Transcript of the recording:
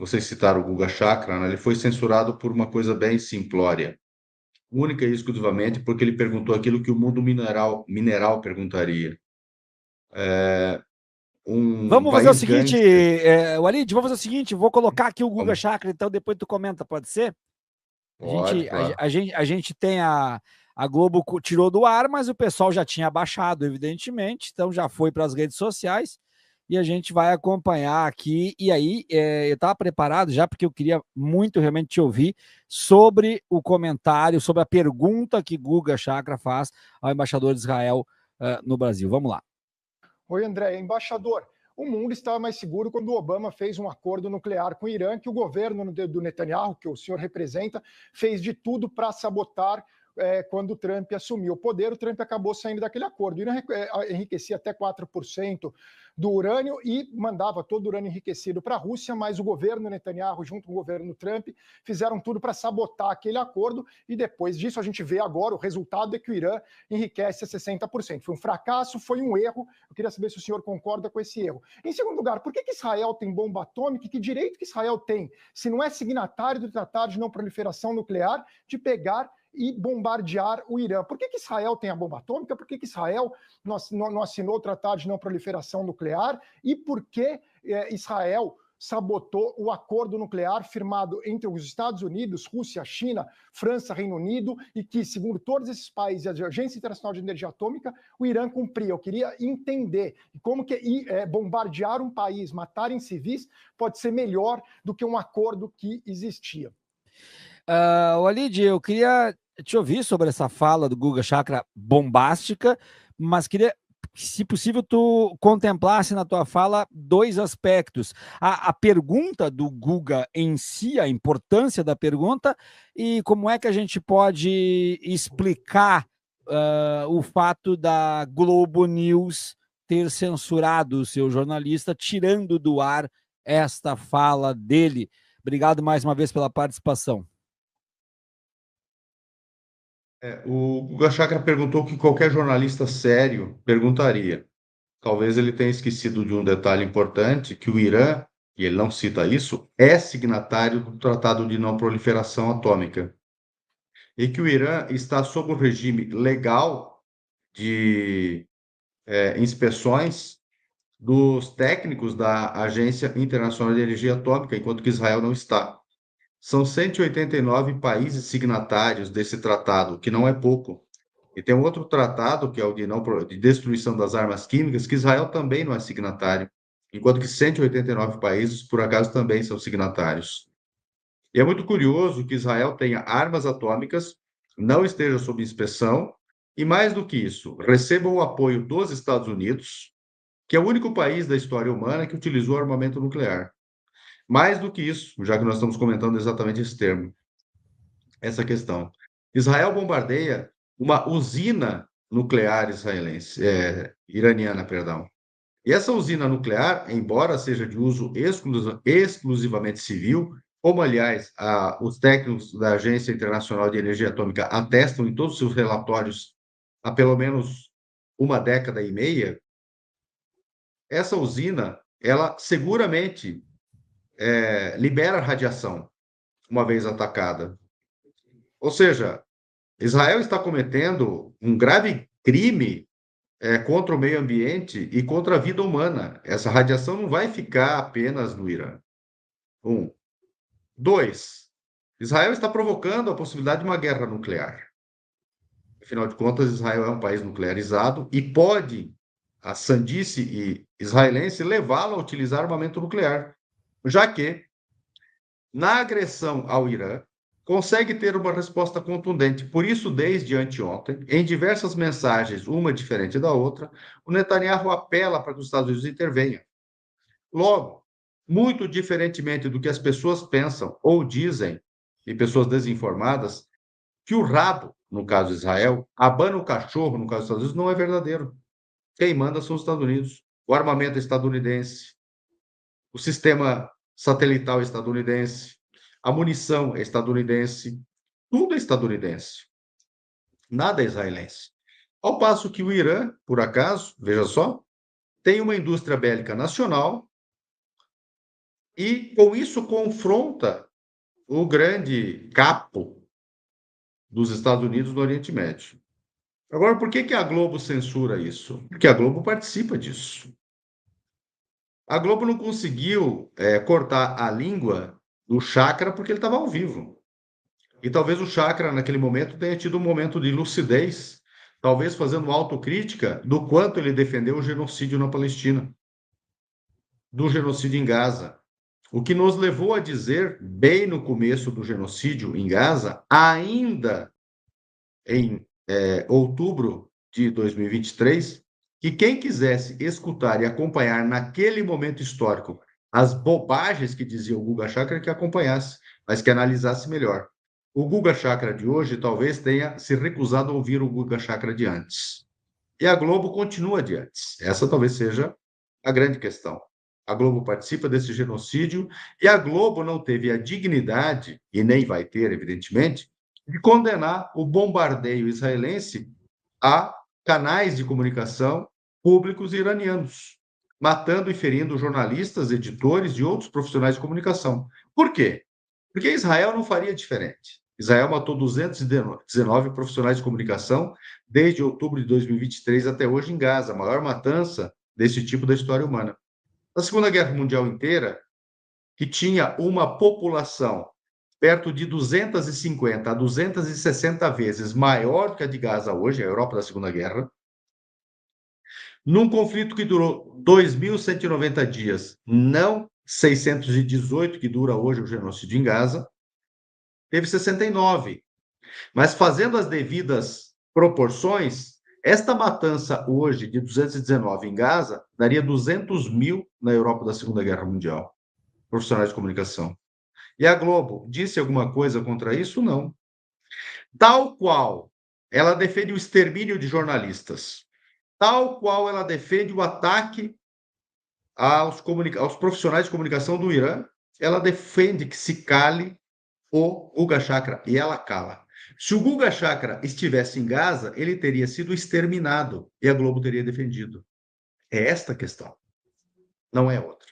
vocês citaram o Guga Chakra, né? Ele foi censurado por uma coisa bem simplória, única e exclusivamente porque ele perguntou aquilo que o mundo mineral perguntaria. Um Vamos fazer o país seguinte, gangster. Walid, vamos fazer o seguinte, vou colocar aqui o Guga Vamos- Chakra, então depois tu comenta, pode ser? A Pode, gente, claro. a gente tem a Globo tirou do ar, mas o pessoal já tinha baixado, evidentemente, então já foi para as redes sociais e a gente vai acompanhar aqui. E aí, eu estava preparado já, porque eu queria muito realmente te ouvir sobre o comentário, sobre a pergunta que Guga Chakra faz ao embaixador de Israel no Brasil. Vamos lá. Oi, André. Embaixador, o mundo estava mais seguro quando o Obama fez um acordo nuclear com o Irã, que o governo do Netanyahu, que o senhor representa, fez de tudo para sabotar quando o Trump assumiu o poder. O Trump acabou saindo daquele acordo. O Irã enriquecia até 4% do urânio e mandava todo o urânio enriquecido para a Rússia, mas o governo Netanyahu, junto com o governo Trump, fizeram tudo para sabotar aquele acordo e depois disso a gente vê agora o resultado é que o Irã enriquece a 60%. Foi um fracasso, foi um erro. Eu queria saber se o senhor concorda com esse erro. Em segundo lugar, por que Israel tem bomba atômica e que direito que Israel tem, se não é signatário do Tratado de Não Proliferação Nuclear, de pegar e bombardear o Irã? Por que Israel tem a bomba atômica? Por que Israel não assinou o Tratado de Não Proliferação Nuclear? E por que Israel sabotou o acordo nuclear firmado entre os Estados Unidos, Rússia, China, França, Reino Unido, e que, segundo todos esses países e a Agência Internacional de Energia Atômica, o Irã cumpria? Eu queria entender como que bombardear um país, matar em civis, pode ser melhor do que um acordo que existia. Walid, eu queria te ouvir sobre essa fala do Guga Chakra bombástica, mas queria, se possível, tu contemplasse na tua fala dois aspectos. A pergunta do Guga em si, a importância da pergunta, e como é que a gente pode explicar o fato da Globo News ter censurado o seu jornalista, tirando do ar esta fala dele. Obrigado mais uma vez pela participação. O Guga Chakra perguntou o que qualquer jornalista sério perguntaria. Talvez ele tenha esquecido de um detalhe importante, que o Irã, e ele não cita isso, é signatário do Tratado de Não Proliferação Atômica. E que o Irã está sob o regime legal de inspeções dos técnicos da Agência Internacional de Energia Atômica, enquanto que Israel não está. São 189 países signatários desse tratado, que não é pouco. E tem um outro tratado, que é o de destruição das armas químicas, que Israel também não é signatário, enquanto que 189 países, por acaso, também são signatários. E é muito curioso que Israel tenha armas atômicas, não esteja sob inspeção, e mais do que isso, receba o apoio dos Estados Unidos, que é o único país da história humana que utilizou armamento nuclear. Mais do que isso, já que nós estamos comentando exatamente esse termo, essa questão. Israel bombardeia uma usina nuclear israelense, iraniana, perdão. E essa usina nuclear, embora seja de uso exclusivamente civil, como, aliás, os técnicos da Agência Internacional de Energia Atômica atestam em todos os seus relatórios há pelo menos uma década e meia, essa usina, ela seguramente libera radiação uma vez atacada. Ou seja, Israel está cometendo um grave crime contra o meio ambiente e contra a vida humana. Essa radiação não vai ficar apenas no Irã. Um. Dois, Israel está provocando a possibilidade de uma guerra nuclear. Afinal de contas, Israel é um país nuclearizado e pode a sandice israelense levá-lo a utilizar armamento nuclear, já que, na agressão ao Irã, consegue ter uma resposta contundente. Por isso, desde anteontem, em diversas mensagens, uma diferente da outra, o Netanyahu apela para que os Estados Unidos intervenham. Logo, muito diferentemente do que as pessoas pensam ou dizem, e pessoas desinformadas, que o rabo, no caso de Israel, abana o cachorro, no caso dos Estados Unidos, não é verdadeiro. Quem manda são os Estados Unidos. O armamento é estadunidense, o sistema satelital é estadunidense, a munição é estadunidense, tudo é estadunidense, nada é israelense. Ao passo que o Irã, por acaso, veja só, tem uma indústria bélica nacional, e com isso confronta o grande capo dos Estados Unidos no Oriente Médio. Agora, por que a Globo censura isso? Porque a Globo participa disso. A Globo não conseguiu cortar a língua do Chakra porque ele estava ao vivo. E talvez o Chakra, naquele momento, tenha tido um momento de lucidez, talvez fazendo autocrítica do quanto ele defendeu o genocídio na Palestina, do genocídio em Gaza. O que nos levou a dizer, bem no começo do genocídio em Gaza, ainda em outubro de 2023, que quem quisesse escutar e acompanhar naquele momento histórico as bobagens que dizia o Guga Chakra, que acompanhasse, mas que analisasse melhor. O Guga Chakra de hoje talvez tenha se recusado a ouvir o Guga Chakra de antes. E a Globo continua de antes. Essa talvez seja a grande questão. A Globo participa desse genocídio e a Globo não teve a dignidade, e nem vai ter, evidentemente, de condenar o bombardeio israelense a canais de comunicação públicos iranianos, matando e ferindo jornalistas, editores e outros profissionais de comunicação. Por quê? Porque Israel não faria diferente. Israel matou 219 profissionais de comunicação desde outubro de 2023 até hoje em Gaza, a maior matança desse tipo da história humana. Na Segunda Guerra Mundial inteira, que tinha uma população perto de 250 a 260 vezes maior que a de Gaza hoje, a Europa da Segunda Guerra, num conflito que durou 2.190 dias, não 618 que dura hoje o genocídio em Gaza, teve 69. Mas fazendo as devidas proporções, esta matança hoje de 219 em Gaza daria 200 mil na Europa da Segunda Guerra Mundial, profissionais de comunicação. E a Globo disse alguma coisa contra isso? Não. Tal qual ela defende o extermínio de jornalistas, tal qual ela defende o ataque aos profissionais de comunicação do Irã, ela defende que se cale o Guga Chakra, e ela cala. Se o Guga Chakra estivesse em Gaza, ele teria sido exterminado e a Globo teria defendido. É esta a questão, não é outra.